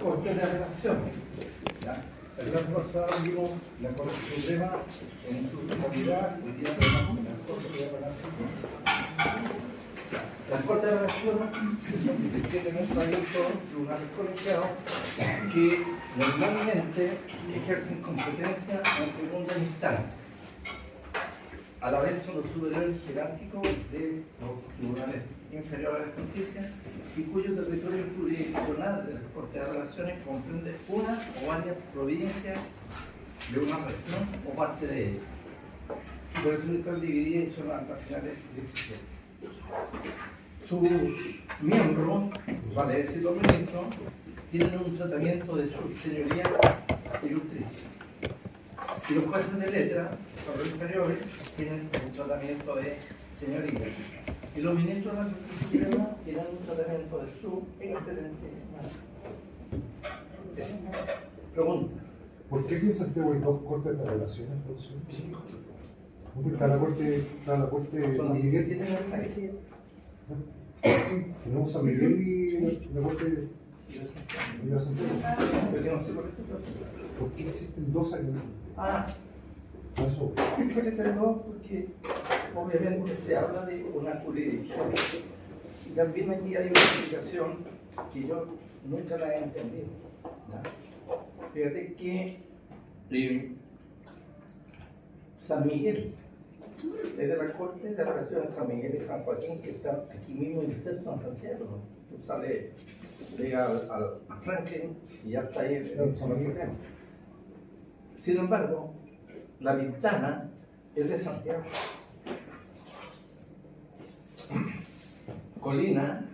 Corte de Apelaciones. ¿Ya? El año pasado vimos la Corte Suprema en su totalidad, hoy día tenemos la Corte de Apelaciones. La Corte de Apelaciones que tenemos ahí son tribunales colegiados que normalmente ejercen competencia en segunda instancia. A la vez son los superiores jerárquicos de los tribunales inferiores de justicia y cuyo territorio jurisdiccional de la Corte de Apelaciones comprende una o varias provincias de una región o parte de ella. Por eso están divididas y son hasta finales 17. Sus miembros, vale decir los ministros, tienen un tratamiento de su señoría ilustricia. Y los jueces de letra, los inferiores, tienen un tratamiento de señoría. Y los ministros de la Corte Suprema tienen un tratamiento de su excelentísima. Pregunta. ¿Por qué aquí en Santiago hay dos cortes de apelaciones, profesor? Está la corte San Miguel. Tenemos San Miguel y la corte de Santiago. Yo no sé por qué. ¿Por qué existen dos aquí? Eso. Existen dos porque obviamente se habla de una jurisdicción. Y también aquí hay una explicación que yo nunca la he entendido. ¿No? Fíjate que San Miguel es de la Corte de Apelaciones de San Miguel y San Joaquín, que están aquí mismo insertos en Santiago. ¿No? Tú sales, llegas a Franklin y ya está ahí en San Miguel. Sin embargo, la Ventana es de Santiago. Colina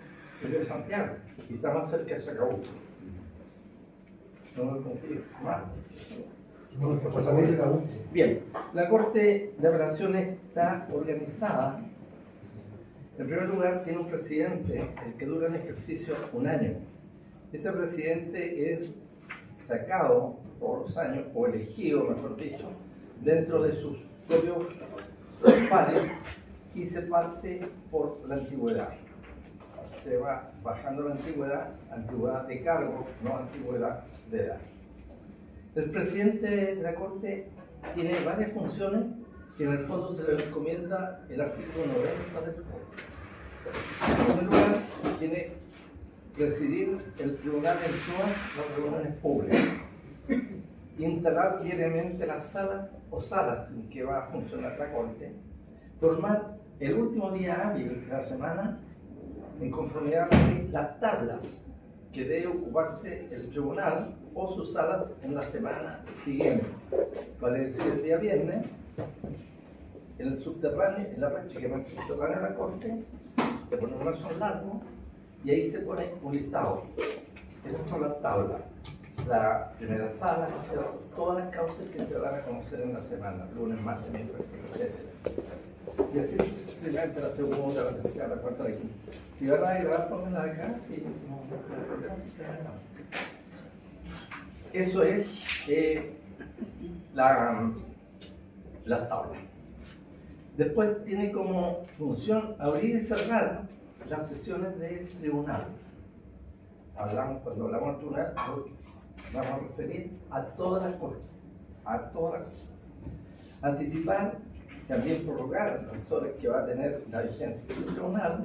es de Santiago y está más cerca de Chacabuco. No me confío, mal. Bien, la Corte de Apelaciones está organizada. En primer lugar, tiene un presidente, el que dura en ejercicio un año. Este presidente es sacado por los años, o elegido, mejor dicho, dentro de sus propios pares y se parte por la antigüedad. Se va bajando la antigüedad de cargo, no antigüedad de edad. El presidente de la Corte tiene varias funciones que en el fondo se le encomienda el artículo 90 del Código. En primer lugar, tiene presidir el tribunal en todas las reuniones públicas, instalar diariamente las salas o salas en que va a funcionar la Corte, formar el último día hábil de la semana en conformidad con las tablas que debe ocuparse el tribunal o sus salas en la semana siguiente. Vale decir, el día viernes, en el subterráneo, en la prácticamente subterránea de la Corte, se pone un razón largo y ahí se pone un listado. Esas son las tablas. La primera sala, todas las causas que se van a conocer en la semana, lunes, martes, miércoles, etc. Y así sucesivamente la segunda, la tercera, la cuarta, la quinta. Si van a grabar, pónganla acá, si no hay problema, si se graba. Eso es la tabla. Después tiene como función abrir y cerrar las sesiones del tribunal. Cuando hablamos del tribunal, vamos a referir a todas las cortes, Anticipar, también prorrogar las horas que va a tener la vigencia del tribunal,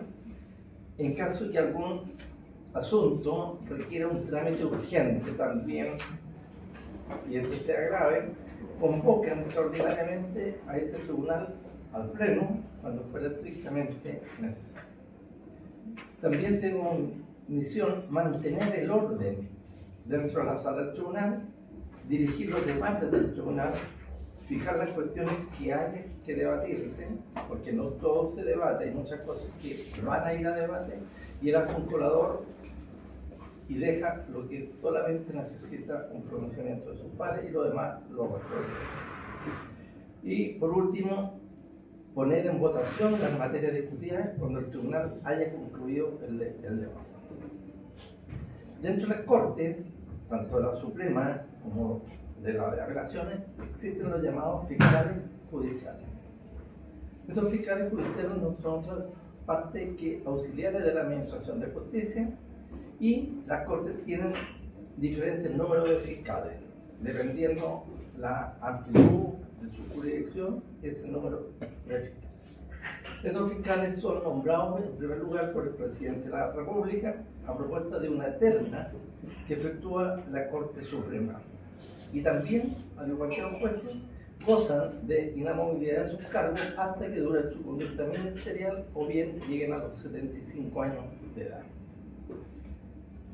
en caso de que algún asunto requiera un trámite urgente también, y este sea grave, convocan extraordinariamente a este tribunal al pleno cuando fuera estrictamente necesario. También tengo misión mantener el orden dentro de la sala del tribunal, dirigir los debates del tribunal, fijar las cuestiones que hay que debatirse, porque no todo se debate, hay muchas cosas que van a ir a debate, y él hace un colador y deja lo que solamente necesita un pronunciamiento de sus pares y lo demás lo resuelve. Y por último, poner en votación las materias discutidas cuando el tribunal haya concluido el debate. Dentro de las Cortes, tanto de la Suprema como de las apelaciones, existen los llamados fiscales judiciales. Estos fiscales judiciales no son otra parte que auxiliares de la Administración de Justicia, y las Cortes tienen diferentes números de fiscales. Dependiendo la amplitud de su jurisdicción, ese número de fiscales. Estos fiscales son nombrados en primer lugar por el presidente de la República a propuesta de una terna que efectúa la Corte Suprema. Y también, al igual que los jueces, gozan de inamovilidad en sus cargos hasta que dure su conducta ministerial o bien lleguen a los 75 años de edad.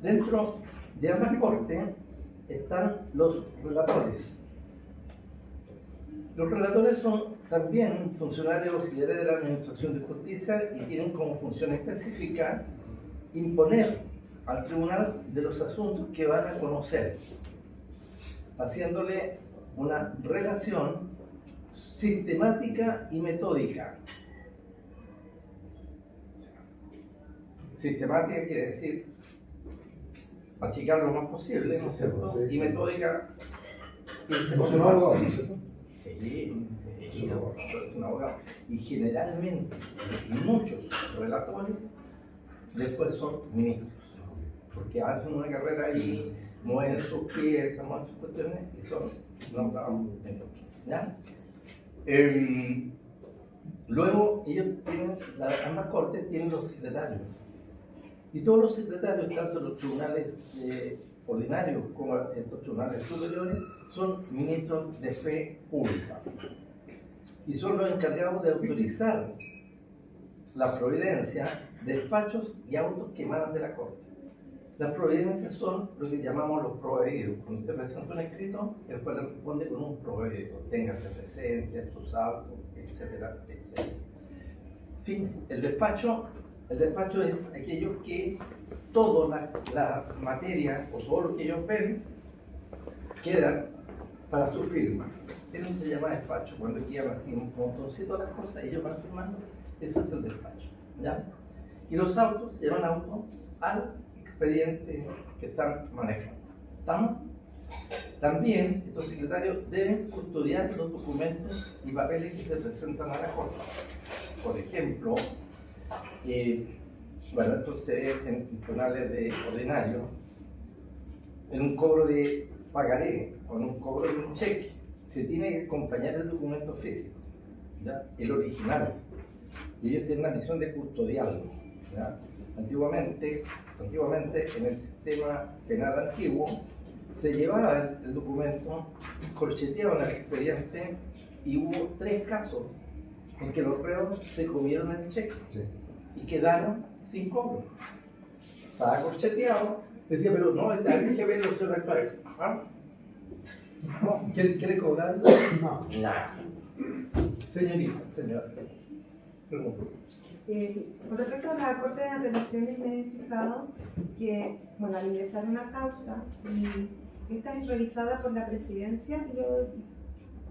Dentro de ambas cortes están los relatores. Los relatores son también funcionarios auxiliares de la Administración de Justicia y tienen como función específica imponer al tribunal de los asuntos que van a conocer, haciéndole una relación sistemática y metódica. Sistemática quiere decir achicar lo más posible, ¿no es cierto? Y metódica. No son abogados, ¿cierto? Sí, es un abogado. Y generalmente, muchos relatores después son ministros, porque hacen una carrera ahí, mueven sus pies, mueven sus cuestiones y son nombrados en otros. ¿Ya? Luego, ellos tienen, ambas cortes tienen los secretarios. Y todos los secretarios, tanto los tribunales ordinarios como estos tribunales superiores, son ministros de fe pública. Y son los encargados de autorizar la providencia, despachos y autos que emanan de la Corte. Las providencias son lo que llamamos los proveídos. Cuando te presenta un escrito, el cual responde con un proveído. Téngase presente, estos autos, etcétera, etcétera. Sí, el despacho es aquello que toda la materia o todo lo que ellos ven queda para su firma. Eso se llama despacho. Cuando quedan así un montoncito de las cosas, ellos van firmando, ese es el despacho. ¿Ya? Y los autos llevan autos al expediente que están manejando. ¿Estamos? También estos secretarios deben custodiar los documentos y papeles que se presentan a la Corte. Por ejemplo, esto se ve en tribunales de ordinario, en un cobro de pagaré o en un cobro de un cheque, se tiene que acompañar el documento físico, ¿ya? El original. Y ellos tienen la misión de custodiarlo. ¿Ya? Antiguamente, en el sistema penal antiguo, se llevaba el documento, corcheteaban el expediente y hubo 3 casos en que los reos se comieron el cheque y quedaron sin cobro. Estaba corcheteado, decía, pero no, hay que verlo, señor rector. ¿Ah? ¿Qué le cobraron? No. Nada. Señorita, señora. Pregunto. Sí. Con respecto a la Corte de Apelaciones, me he fijado que, bueno, al ingresar una causa, y esta es revisada por la presidencia, y yo,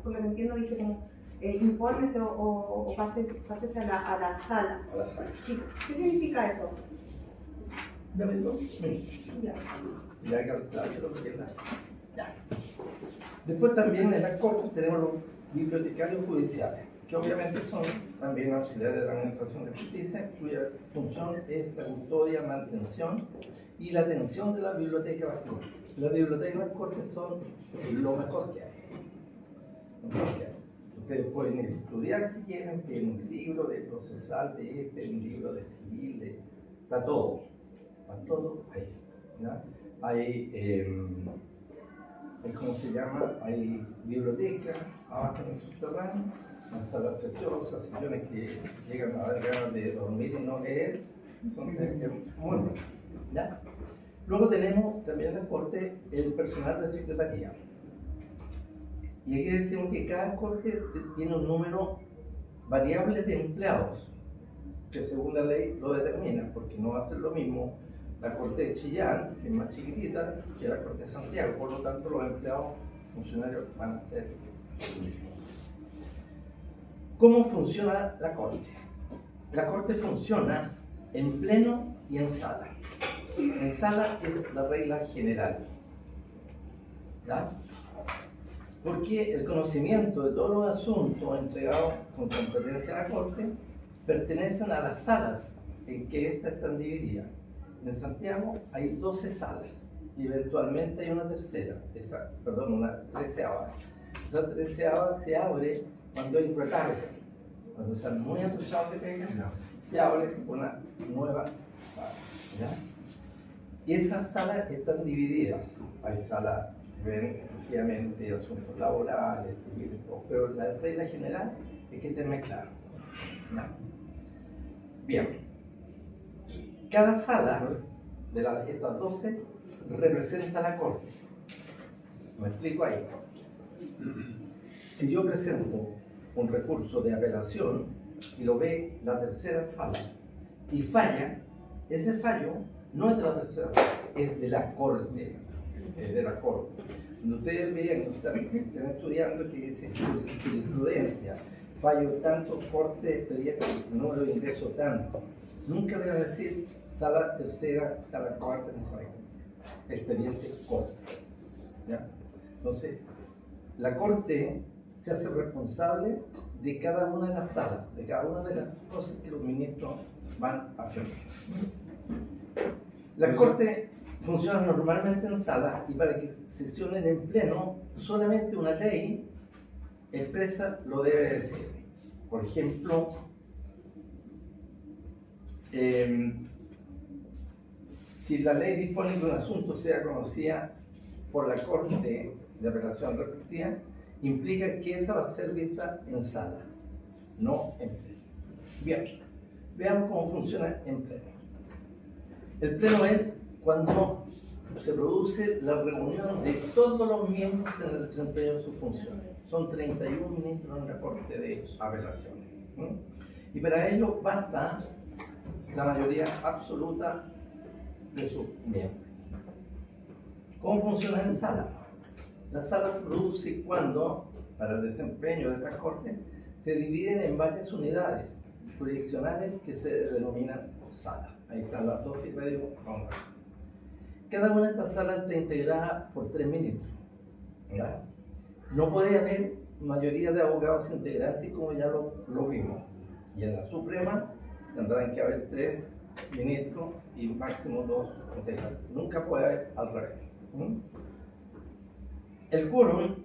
por lo que entiendo, dice como infórmese o pásese a la sala. A la sala. Sí. ¿Qué significa eso? Dame 2 minutos. Ya. Ya calculado lo que es la sala. Ya. Después también en la Corte tenemos los bibliotecarios judiciales, que obviamente son también auxiliares de la Administración de Justicia, cuya función es la custodia, mantención y la atención de la biblioteca de las Cortes. Las bibliotecas de las Cortes son lo mejor que hay. Ustedes pueden estudiar si quieren, que en un libro de procesal un libro de civil, está todo ahí. ¿Ya? Hay, ¿cómo se llama? Hay bibliotecas abajo en el subterráneo, unas salas preciosas, sillones que llegan a dar ganas de dormir y no leer, son muy buenos. ¿Ya? Luego tenemos también en la Corte el personal de secretaría. Y aquí decimos que cada corte tiene un número variable de empleados, que según la ley lo determina, porque no va a ser lo mismo la Corte de Chillán, que es más chiquitita, que la Corte de Santiago. Por lo tanto, los empleados funcionarios van a ser los mismos. ¿Cómo funciona la Corte? La Corte funciona en pleno y en sala. En sala es la regla general. ¿Ya? Porque el conocimiento de todos los asuntos entregados con competencia a la Corte pertenecen a las salas en que éstas están divididas. En Santiago hay 12 salas, y eventualmente hay una tercera, una treceava. La treceava se abre cuando hay recarga, cuando están muy asustados de pega, se abre una nueva sala, ¿ya? Y esas salas están divididas. Hay salas que ven exclusivamente asuntos laborales, civiles, pero la regla general es que estén mezclados, ¿ya? Bien. Cada sala de estas 12 representa la corte. ¿Me explico ahí? Si yo presento un recurso de apelación y lo ve la tercera sala y falla, ese fallo no es de la tercera sala, es de la corte. Es de la corte. Cuando ustedes vean, están estudiando que dice jurisprudencia, fallo tanto, corte, expediente, número de ingreso tanto. Nunca le va a decir sala tercera, sala cuarta, ni sala quinta. Expediente corte. ¿Ya? Entonces, la corte se hace responsable de cada una de las salas, de cada una de las cosas que los ministros van a hacer. La corte funciona normalmente en sala y para que sesionen en pleno, solamente una ley expresa lo debe decir. Por ejemplo, si la ley dispone que un asunto sea conocida por la Corte de Apelación Respectiva, implica que esa va a ser vista en sala, no en pleno. Bien, veamos cómo funciona en pleno. El pleno es cuando se produce la reunión de todos los miembros en el desempeño de sus funciones. Son 31 ministros en la Corte de Apelaciones. Y para ello basta la mayoría absoluta de sus miembros. ¿Cómo funciona en sala? La sala se produce cuando, para el desempeño de esta Corte, se dividen en varias unidades jurisdiccionales que se denominan sala. Ahí están las 12 y medio. Cada una de estas salas está integrada por 3 ministros. ¿Ya? No puede haber mayoría de abogados integrantes como ya lo vimos. Y en la Suprema tendrán que haber 3 ministros y máximo 2 integrantes. Nunca puede haber al revés. El quórum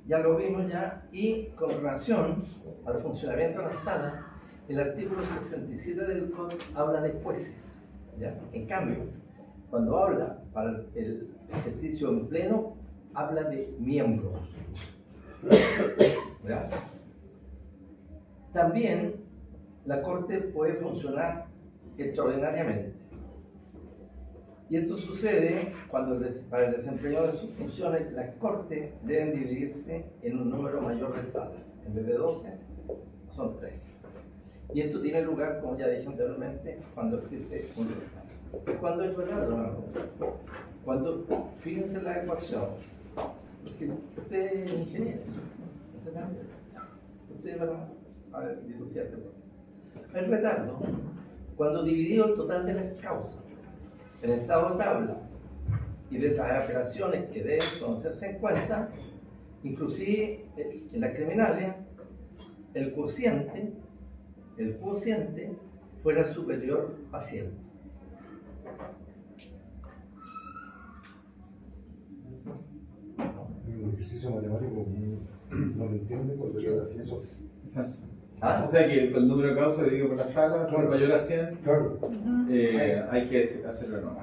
ya lo vimos ya, y con relación al funcionamiento de la sala, el artículo 67 del Código habla de jueces, ¿ya? En cambio, cuando habla para el ejercicio en pleno, habla de miembros, ¿ya? También la Corte puede funcionar extraordinariamente. Y esto sucede cuando para el desempeño de sus funciones las Cortes deben dividirse en un número mayor de salas. En vez de 12, son 3. Y esto tiene lugar, como ya dije anteriormente, cuando existe un retardo. ¿Y cuándo es retardo? Cuando, fíjense la ecuación, porque usted es ingeniero, usted va a dilucidar este problema. El retardo, cuando dividido el total de las causas en estado de tabla y de las apelaciones que deben conocerse en cuenta, inclusive en las criminales, el cociente fuera superior a 100. Un ejercicio matemático no lo entiende porque yo así eso. O sea que el número de causas dividido por la sala, Claro. si mayor a 100, Claro. hay que hacerlo no.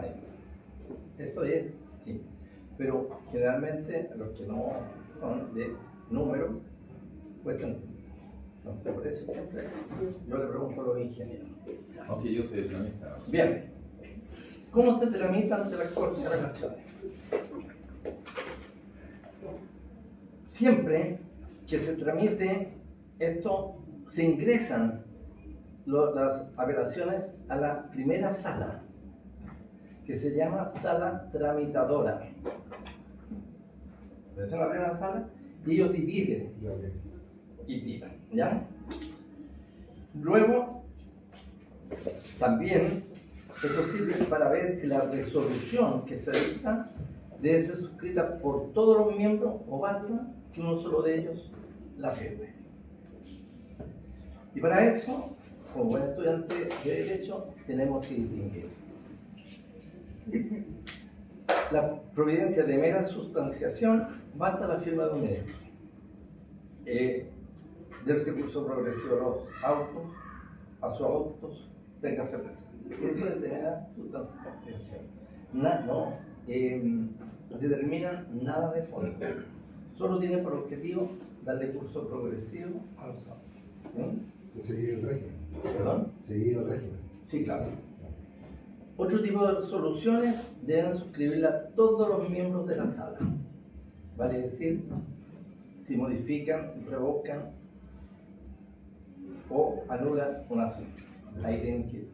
Esto es, sí. Pero generalmente los que no son de número cuestan. Entonces, por eso siempre yo le pregunto a los ingenieros. Aunque yo soy economista. Bien, ¿cómo se tramita ante la Corte de Apelaciones? Siempre que se tramite esto, se ingresan las apelaciones a la primera sala, que se llama sala tramitadora. Es la primera sala y ellos dividen y tiran, ¿ya? Luego, también, esto sirve para ver si la resolución que se dicta debe ser suscrita por todos los miembros o basta que uno solo de ellos la firme. Y para eso, como buen estudiante de Derecho, tenemos que distinguir la providencia de mera sustanciación basta la firma de un ministro. Del recurso progresivo a los autos, a sus autos, tenga que ser preso. Eso es de mera sustanciación. No determina nada de fondo. Solo tiene por objetivo darle curso progresivo a los autos. Seguir el régimen. ¿Perdón? Seguir el régimen. Sí, claro. Otro tipo de resoluciones deben suscribirla todos los miembros de la sala. Vale decir, si modifican, revocan o anulan una sentencia. Ahí tienen que ir.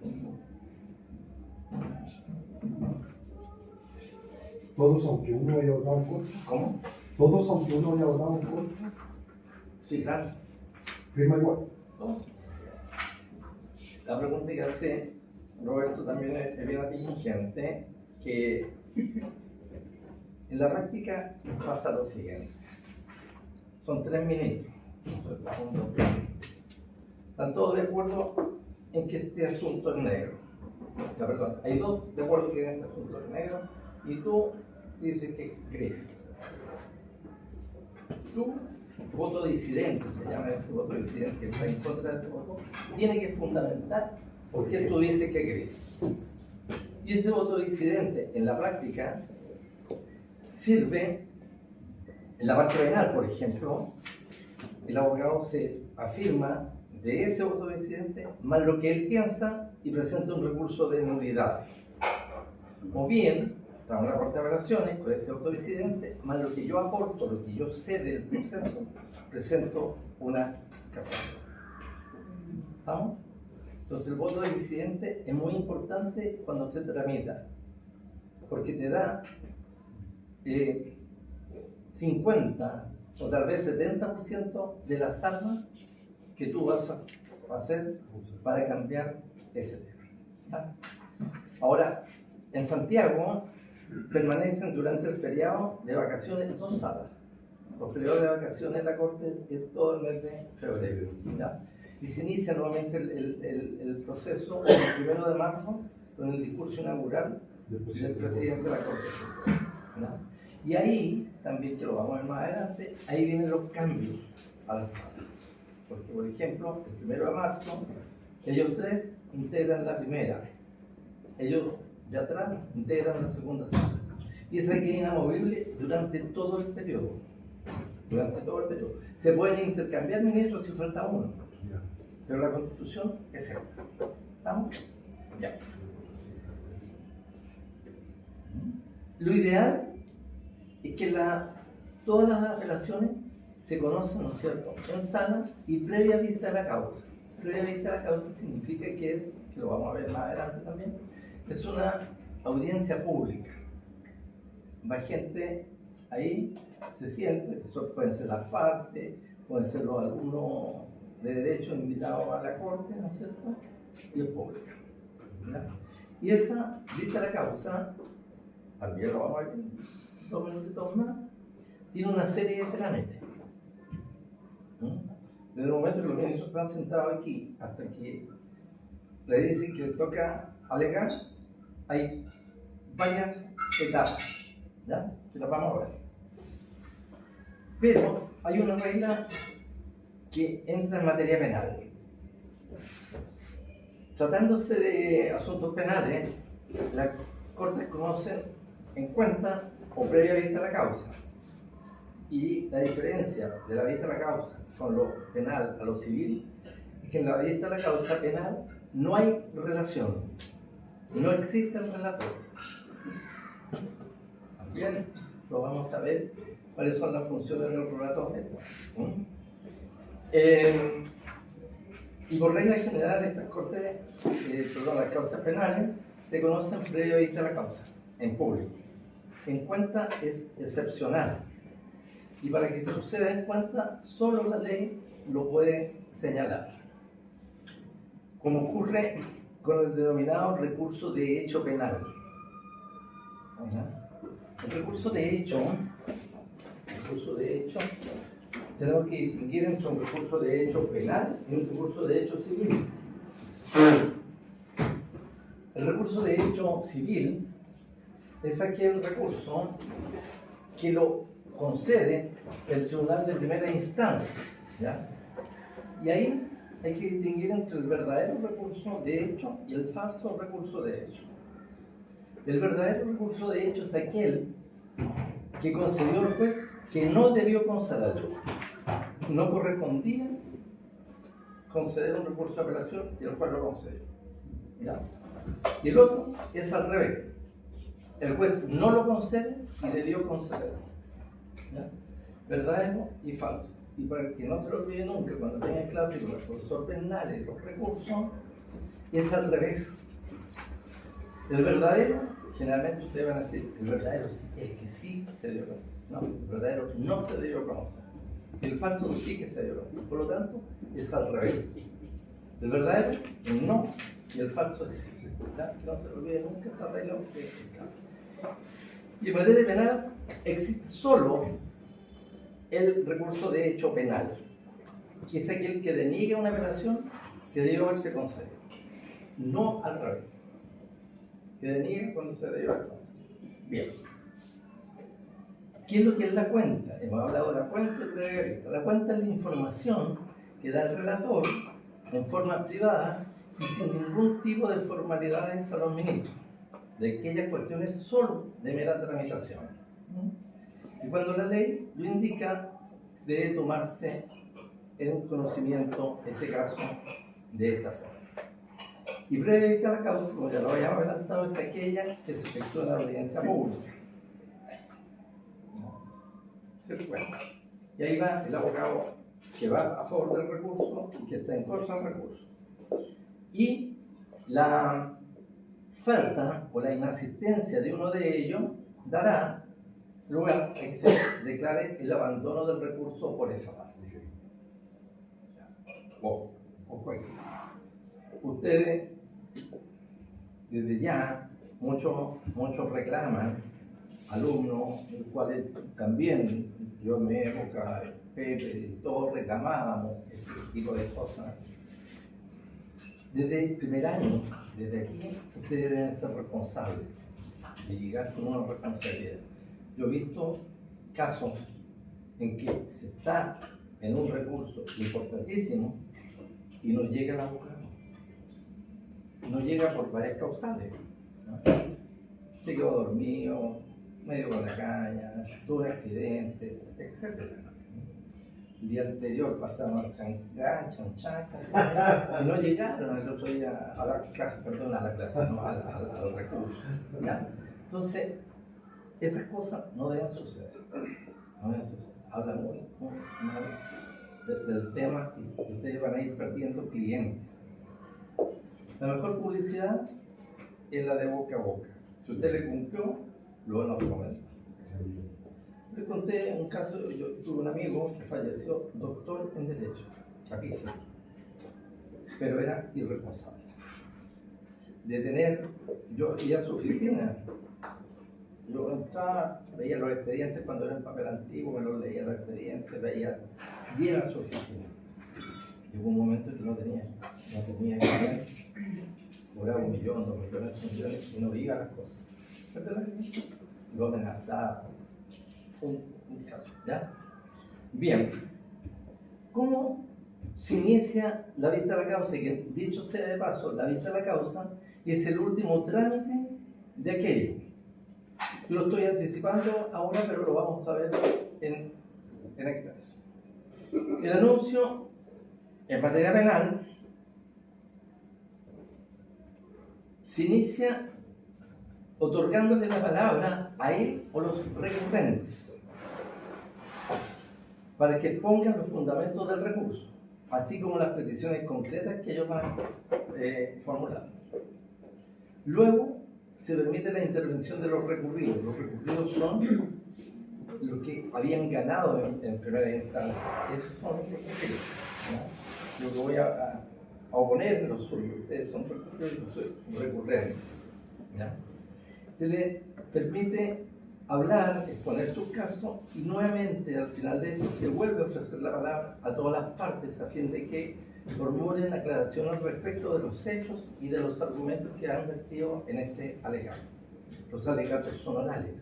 Todos, aunque uno haya votado en contra. ¿Cómo? Todos, aunque uno haya votado en contra. Sí, claro. Firma igual. ¿No? La pregunta que hace Roberto también es bien atingente, que en la práctica pasa lo siguiente. Son 3 ministros. Están todos de acuerdo en que este asunto es negro. O sea, perdón, hay 2 de acuerdo que este asunto es negro y tú dices que es gris. Tu voto disidente, se llama este voto disidente, que está en contra de este voto, tiene que fundamentar por qué tú dices que es gris. Y ese voto disidente, en la práctica, sirve, en la parte penal, por ejemplo, el abogado se afirma de ese voto disidente más lo que él piensa y presenta un recurso de nulidad. O bien, estamos en la Corte de Apelaciones con ese voto disidente, más lo que yo aporto, lo que yo sé del proceso, presento una casación. ¿Estamos? Entonces el voto disidente es muy importante cuando se tramita, porque te da 50 o tal vez 70% de las armas que tú vas a hacer para cambiar ese tema. ¿Está? Ahora, en Santiago permanecen durante el feriado de vacaciones 2 salas. Los periodos de vacaciones de la Corte es todo el mes de febrero. ¿Ya? Y se inicia nuevamente el proceso el 1 de marzo con el discurso inaugural del presidente de la Corte. ¿Ya? Y ahí, también que lo vamos a ver más adelante, ahí vienen los cambios a la sala. Porque, por ejemplo, el 1 de marzo, ellos 3 integran la primera. Ellos de atrás integran la segunda sala. Y esa que es inamovible durante todo el periodo. Durante todo el periodo. Se pueden intercambiar ministros si falta uno. Pero la Constitución es esta. ¿Estamos? Ya. Lo ideal es que todas las apelaciones se conocen, ¿no es cierto?, en sala y previa vista a la causa. Previa vista a la causa significa que lo vamos a ver más adelante también, es una audiencia pública. Va gente ahí, se siente, eso pueden ser las partes, pueden ser los alumnos de derecho invitados a la corte, ¿no es cierto?, y es pública. ¿Ya? Y esa vista a la causa, también lo vamos a ver 2 minutitos más, tiene una serie de trámites. Desde el momento que los ministros están sentados aquí hasta que le dicen que le toca alegar, hay varias etapas, ¿ya?, que las vamos a ver. Pero hay una regla que entra en materia penal. Tratándose de asuntos penales, las Cortes conocen en cuenta o previa vista a la causa. Y la diferencia de la vista a la causa con lo penal a lo civil es que en la vista a la causa penal no hay relación, no existe el relator. Bien, lo vamos a ver cuáles son las funciones del relator. Y por regla general estas cortes, las causas penales se conocen previa vista a la causa, en público. En cuenta es excepcional. Y para que se suceda en cuenta, solo la ley lo puede señalar. Como ocurre con el denominado recurso de hecho penal. El recurso de hecho, tenemos que distinguir entre un recurso de hecho penal y un recurso de hecho civil. El recurso de hecho civil es aquel recurso que lo concede el tribunal de primera instancia, ¿ya? Y ahí hay que distinguir entre el verdadero recurso de hecho y el falso recurso de hecho. El verdadero recurso de hecho es aquel que concedió el juez que no debió concederlo. No correspondía conceder un recurso de apelación y el juez lo concedió, ¿ya? Y el otro es al revés. El juez no lo concede y debió concederlo, ¿ya? Verdadero y falso. Y para que no se lo olvide nunca, cuando tenga clase con el profesor Bernal y los recursos, es al revés. El verdadero, generalmente ustedes van a decir, el verdadero es que sí se dio cuenta. No, el verdadero no se dio conocer. El falso sí que se dio cuenta. Por lo tanto, es al revés. El verdadero es no y el falso es sí. ¿Ya? No se lo olvide nunca esta regla. Y en materia penal existe solo el recurso de hecho penal, que es aquel que deniega una apelación que debió haberse concedido, no al revés, que deniega cuando se debió haber concedido. Bien, ¿qué es lo que es la cuenta? Hemos hablado de la cuenta y previa vista. La cuenta es la información que da el relator en forma privada y sin ningún tipo de formalidades a los ministros, de aquellas cuestiones solo de mera tramitación. Y cuando la ley lo indica, debe tomarse en conocimiento este caso de esta forma. Y previa vista a la causa, como ya lo habíamos adelantado, es aquella que se efectúa en la audiencia pública. ¿Se recuerda? Y ahí va el abogado que va a favor del recurso y que está en contra del recurso. Y la falta o la inasistencia de uno de ellos dará lugar a que se declare el abandono del recurso por esa parte. Ojo aquí. Ustedes, desde ya, muchos reclaman, alumnos, los cuales también, yo en mi época, Pepe y todos reclamábamos ese tipo de cosas. Desde el primer año, desde aquí, ustedes deben ser responsables y llegar con una responsabilidad. Yo he visto casos en que se está en un recurso importantísimo y no llega el abogado. No llega por varias causales, ¿no? Se quedó dormido, medio con la caña, tuvo un accidente, etc. El día anterior pasaron y no llegaron el otro día a la clase, al recurso, ¿ya? Entonces, esas cosas no deben suceder. No deben suceder. Habla muy mal del tema y ustedes van a ir perdiendo clientes. La mejor publicidad es la de boca a boca. Si usted le cumplió, lo van a recomendar. Les conté un caso, yo tuve un amigo que falleció, doctor en Derecho, rapidísimo, pero era irresponsable. De tener, yo iba a su oficina, yo entraba, veía los expedientes cuando era en papel antiguo, me los leía los expedientes, veía, llena su oficina. Llegó un momento que no tenía dinero, cobraba 1 millón, 2 millones, 3 millones y no iba a las cosas. ¿Verdad? Lo amenazaba. Un caso, ¿ya? Bien, ¿cómo se inicia la vista a la causa? Que dicho sea de paso, la vista a la causa es el último trámite de aquello. Lo estoy anticipando ahora, pero lo vamos a ver en este caso. El anuncio en materia penal se inicia otorgándole la palabra a él o los recurrentes para que pongan los fundamentos del recurso, así como las peticiones concretas que ellos van a formular. Luego se permite la intervención de los recurridos. Los recurridos son los que habían ganado en primera instancia. Esos son los recurridos, ¿no? Lo que voy a oponer los suyos. Ustedes son recurridos y yo soy recurrente, ¿ya? Se le permite hablar, exponer sus casos y nuevamente al final de esto se vuelve a ofrecer la palabra a todas las partes a fin de que formulen aclaración al respecto de los hechos y de los argumentos que han vertido en este alegato. Los alegatos son orales.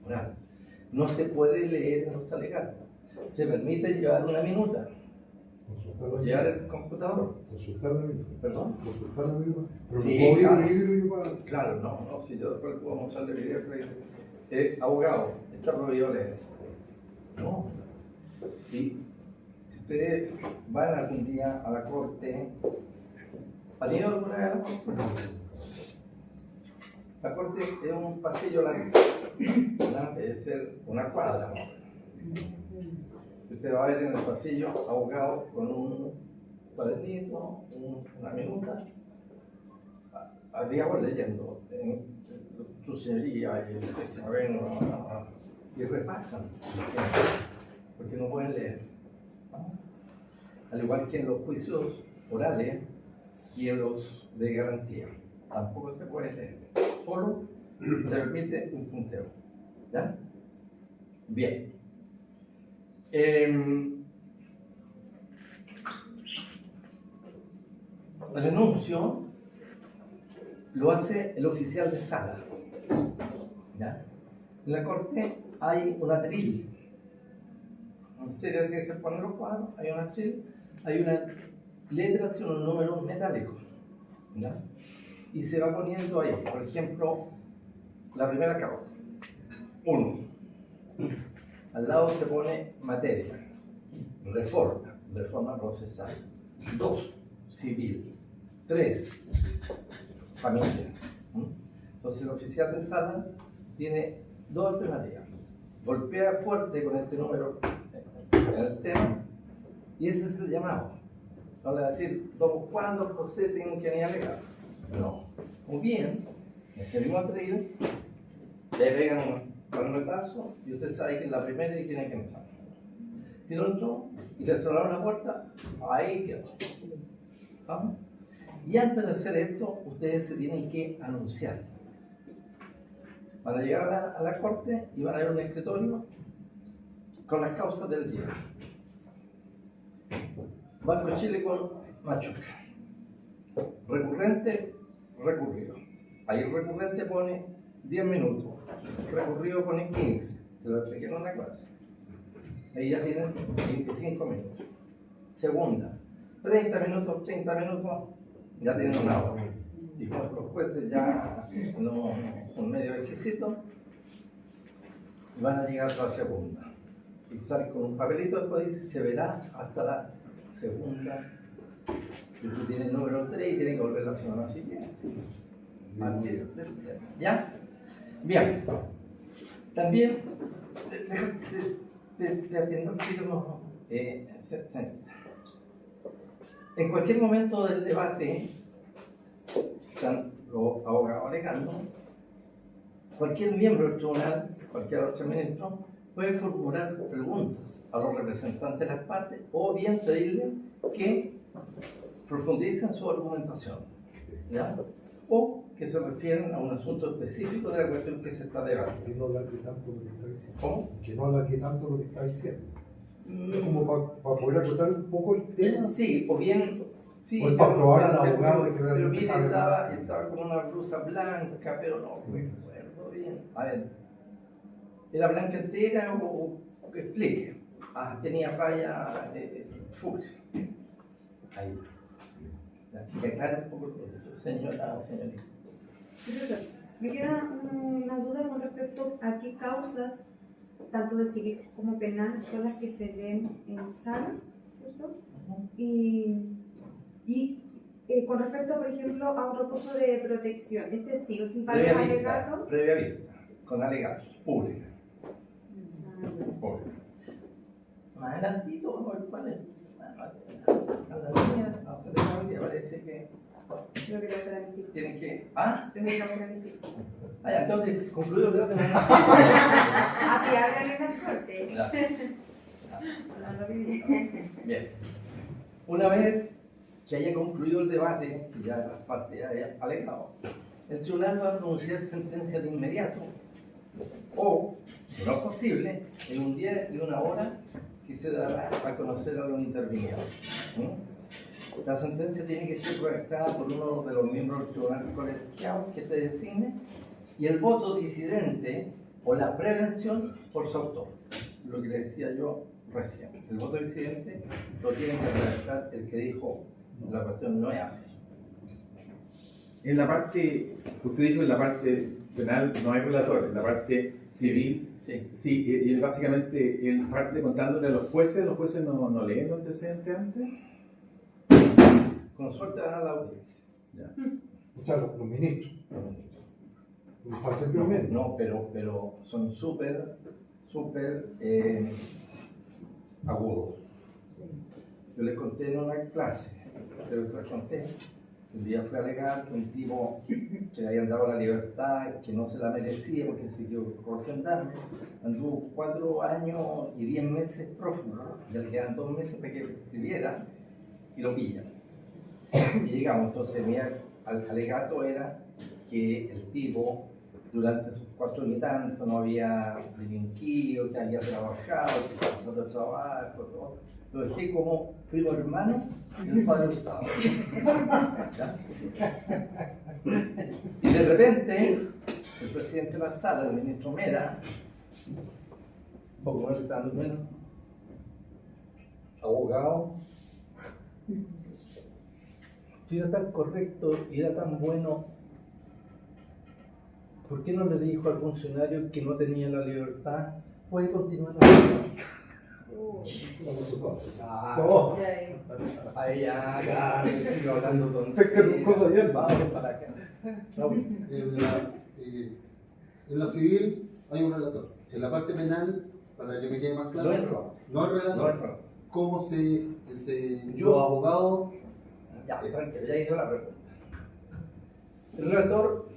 Oral. No se puede leer en los alegatos. Se permite llevar una minuta. Consultar O la llevar misma. el computador. Consultar la misma. Perdón. Consultar la misma. Pero Sí, no puedo abrir claro. un libro y para. Claro, no, si yo después puedo mostrarle video, abogado, está prohibido leer. No. Y si ustedes van algún día a la corte, ¿han ido alguna vez a la corte? La corte es un pasillo largo, ¿verdad? Debe ser una cuadra, ¿no? Usted va a ver en el pasillo abogado con un cuadernito, una minuta. Habíamos leyendo su señoría y y repasan, porque no pueden leer. ¿No? Al igual que en los juicios orales y en los de garantía, tampoco se puede leer. Solo se permite un punteo. ¿Ya? Bien. El renuncio lo hace el oficial de sala. ¿Ya? En la corte hay un atril. Ustedes que se ponen los cuadros, hay un atril, hay una letra y unos números metálicos. ¿Ya? Y se va poniendo ahí, por ejemplo, la primera causa. 1. Al lado se pone materia, reforma procesal. 2. Civil. 3. Familia. Entonces el oficial de sala tiene dos alternativas. Golpea fuerte con este número en el tema y ese es el llamado. No le va a decir, ¿cuándo José tiene que venir a alegar? No. O bien, en ese mismo atril, le pegan un palmetazo y usted sabe que es la primera y tiene que entrar. Si no entró y le cerraron la puerta, ahí quedó. ¿Vamos? Y antes de hacer esto, ustedes se tienen que anunciar. Van a llegar a la corte y van a ver un escritorio con las causas del día. Banco Chile con Machuca. Recurrente, recurrido. Ahí el recurrente pone 10 minutos. Recurrido pone 15. Se lo expliqué en una clase. Ahí ya tienen 25 minutos. Segunda, 30 minutos, ya tienen una hora. Y como los jueces ya no son medio exquisitos, van a llegar a la segunda. Y sale con un papelito, después dice, se verá hasta la segunda. Y tú tienes el número 3 y tienes que volver la semana siguiente. Así es. ¿Ya? Bien. También, te atiendo el tiro, en cualquier momento del debate, están los abogados alegando, cualquier miembro del tribunal, cualquier otro ministro, puede formular preguntas a los representantes de las partes o bien pedirle que profundicen su argumentación, ¿ya? O que se refieran a un asunto específico de la cuestión que se está debatiendo. Que no alargue tanto lo que está diciendo. ¿Cómo? Que no alargue tanto lo que está diciendo. Es como para poder acotar un poco el tema. Sí, o bien... Sí, o es para probar al abogado que pero realmente mire, sabe. estaba con una blusa blanca, pero no recuerdo bien. A ver, ¿era blanca entera o que explique? Ah, tenía raya fucsia. Ahí. Que aclare un poco el señora o señorita. Me queda una duda con respecto a qué causas, tanto de civil como penal, son las que se ven en sala, ¿cierto? Y con respecto, por ejemplo, a un recurso de protección, este sí o sí para los alegatos. Previa vista, con alegatos, pública. Pública. Más adelantito, vamos a ver cuál es. A la niña parece que Lo que lo planifico. tienen que. ¿Ah? Tengo que planificar. Ah, ya, entonces, concluido el debate. Así hablan en las cortes. Ya. Hablando bien. Bien. Una vez que haya concluido el debate, y ya las partes hayan alegado, el tribunal va a pronunciar sentencia de inmediato, o, si no es posible, en un día y una hora que se dará a conocer a los intervinientes. La sentencia tiene que ser redactada por uno de los miembros del tribunal colegiado que se designe y el voto disidente o la prevención por su autor. Lo que le decía yo recién. El voto disidente lo tiene que redactar el que dijo la cuestión no es así. En la parte, usted dijo en la parte penal no hay relator, en la parte civil, Sí. sí, y básicamente en parte contándole a los jueces no leen los antecedentes antes. Con suerte van a la audiencia. Ya. O sea, los ministros. Los hacen bien. No, pero son súper agudos. Yo les conté en una clase, pero les conté, un día fui a alegar que un tipo que le habían dado la libertad, que no se la merecía porque se equivocó en darme, anduvo 4 años y 10 meses prófugo, ya le quedan 2 meses para que escribiera y lo pillan. Y llegamos, entonces mi alegato era que el tipo durante sus 4 años y tanto no había delinquido, que había trabajado, que había pasado de trabajo, todo. Lo dejé como primo hermano del padre Gustavo. ¿Ya? Y de repente, el presidente de la sala, el ministro Mera, un poco más estando menos, abogado, si era tan correcto y era tan bueno, ¿por qué no le dijo al funcionario que no tenía la libertad? Puede continuar la vida. Todo. Ahí ya, sigo hablando tonterías. Pesca tus cosas bien. Vamos para acá. No, En la civil hay un relator. En la parte penal, para que me quede más claro, no es relator. no hay No es relator. relator. ¿Cómo Yo- los abogados? Ya, tranquilo, ya hizo la pregunta. El relator,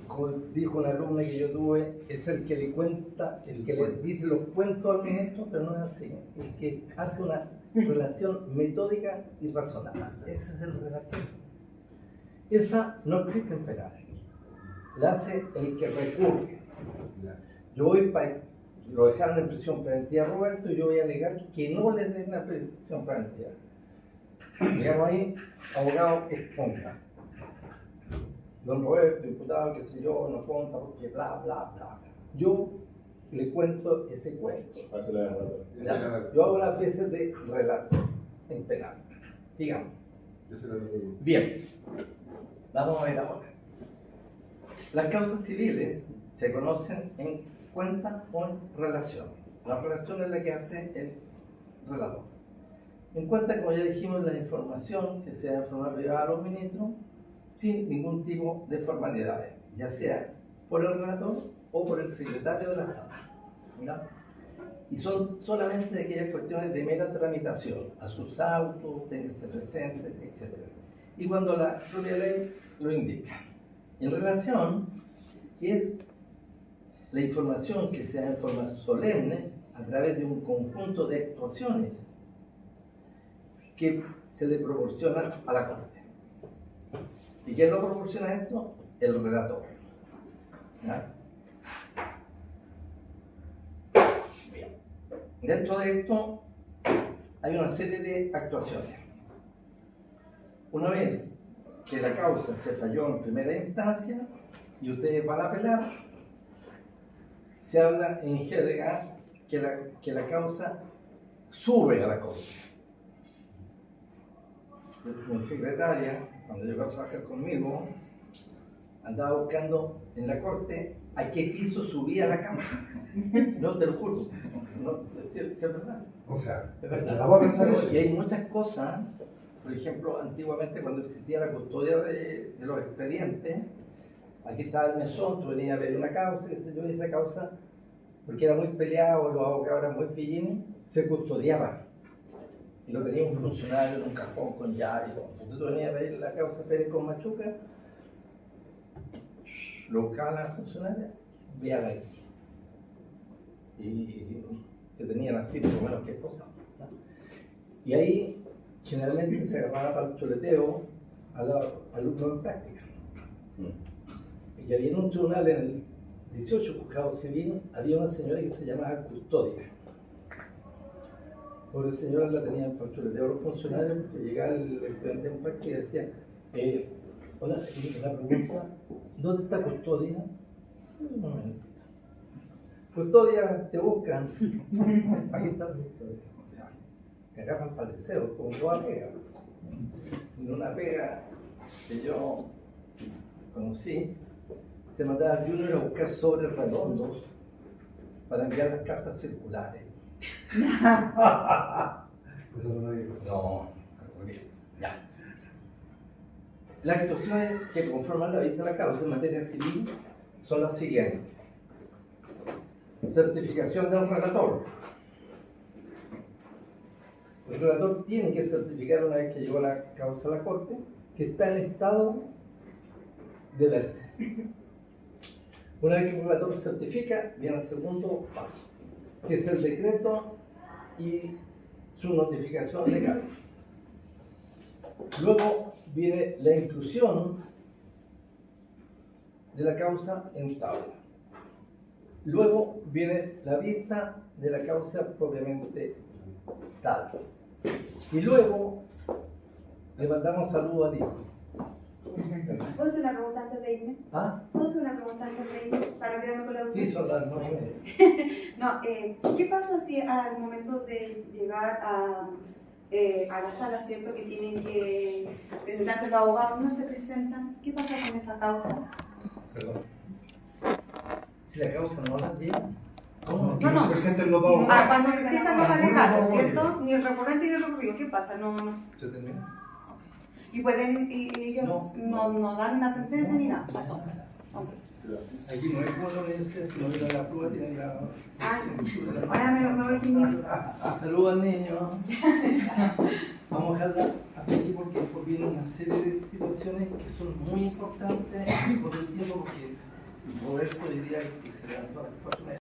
como dijo una alumna que yo tuve, es el que le cuenta, el que le dice los cuentos al ministro, pero no es así. El que hace una relación metódica y razonable. Ese es el relator. Esa no existe en penal. La hace el que recurre. Yo voy para. Lo dejaron en prisión preventiva a Roberto y yo voy a alegar que no le den la prisión preventiva. Llegamos ahí, abogado exponga. Don Roberto, diputado, qué sé yo, no conta porque bla, bla, bla. Yo le cuento ese cuento. Hace la relator. ¿Ya? Yo hago las veces de relator en penal. Digamos. Bien, vamos a ver ahora. Las causas civiles se conocen en cuenta o en relación. La relación es la que hace el relator. En cuenta, como ya dijimos, la información que sea de forma privada a los ministros sin ningún tipo de formalidades, ya sea por el relator o por el secretario de la sala. ¿Ya? Y son solamente aquellas cuestiones de mera tramitación, a sus autos, tenerse presentes, etc. Y cuando la propia ley lo indica. En relación, es la información que sea en forma solemne a través de un conjunto de actuaciones que se le proporcionan a la Corte. ¿Y quién lo proporciona esto? El relator. ¿Ya? Bien. Dentro de esto hay una serie de actuaciones. Una vez que la causa se falló en primera instancia y ustedes van a apelar, se habla en jerga que la causa sube a la Corte. Mi secretaria, cuando llegó a trabajar conmigo, andaba buscando en la Corte a qué piso subía la causa. No, te lo juro. No, es verdad. O sea, Es te verdad. daba a pensar eso. Y hay muchas cosas, por ejemplo, antiguamente cuando existía la custodia de los expedientes, aquí estaba el mesón, tú venías a ver una causa, qué sé yo, y esa causa, porque era muy peleado, los abogados eran muy pillines, se custodiaba. Y lo tenía un funcionario en un cajón con llave y todo. Entonces tú venías a ver la causa Pérez con Machuca, lo buscaba la funcionaria, véala aquí. Y te tenían así, por lo menos qué cosa. ¿No? Y ahí generalmente se agarraba para el chuleteo al alumno en práctica. Y había en un tribunal, en el 18 juzgado civil, había una señora que se llamaba custodia. Por el señor la tenían para el chuleteo los funcionarios, porque llegaba el estudiante en práctica y decía, hola, una pregunta, ¿dónde está custodia? Un momento. Custodia, te buscan. Aquí está la custodia. Te agarran para el deseo, como toda pega. En una pega que yo conocí, te mandaba a Junior a buscar sobres redondos para enviar las cartas circulares. Eso no lo digo. No, porque ya. Las actuaciones que conforman la vista de la causa en materia civil son las siguientes. Certificación del relator. El relator tiene que certificar una vez que llegó la causa a la corte que está en estado de vence. Una vez que el relator certifica, viene el segundo paso, que es el decreto y su notificación legal. Luego viene la inclusión de la causa en tabla. Luego viene la vista de la causa propiamente tal. Y luego le mandamos saludo al hijo. ¿Puedo hacer una pregunta antes de irme? ¿Ah? ¿Puedo hacer una pregunta antes de irme? Para quedarme con la duda. Sí, son las 9:30. No, ¿qué pasa si al momento de llegar a la sala, cierto, que tienen que presentarse los abogados, no se presentan? ¿Qué pasa con esa causa? Perdón. Si la causa no la lleva, ¿cómo? Que no se presenten los dos. Cuando empiezan los alegatos, ¿cierto? Ni el recurrente ni el recurrido, ¿qué pasa? No. ¿Se termina? Y pueden, y ellos no dan una sentencia ni nada. Eso. Ok. Aquí no es como la universidad, sino que la prueba tiene la... Ahora me voy sin miedo. Saludos al niño. Vamos a dejarla hasta aquí porque después viene una serie de situaciones que son muy importantes por el tiempo, porque Roberto diría que se levantó a las 4:30.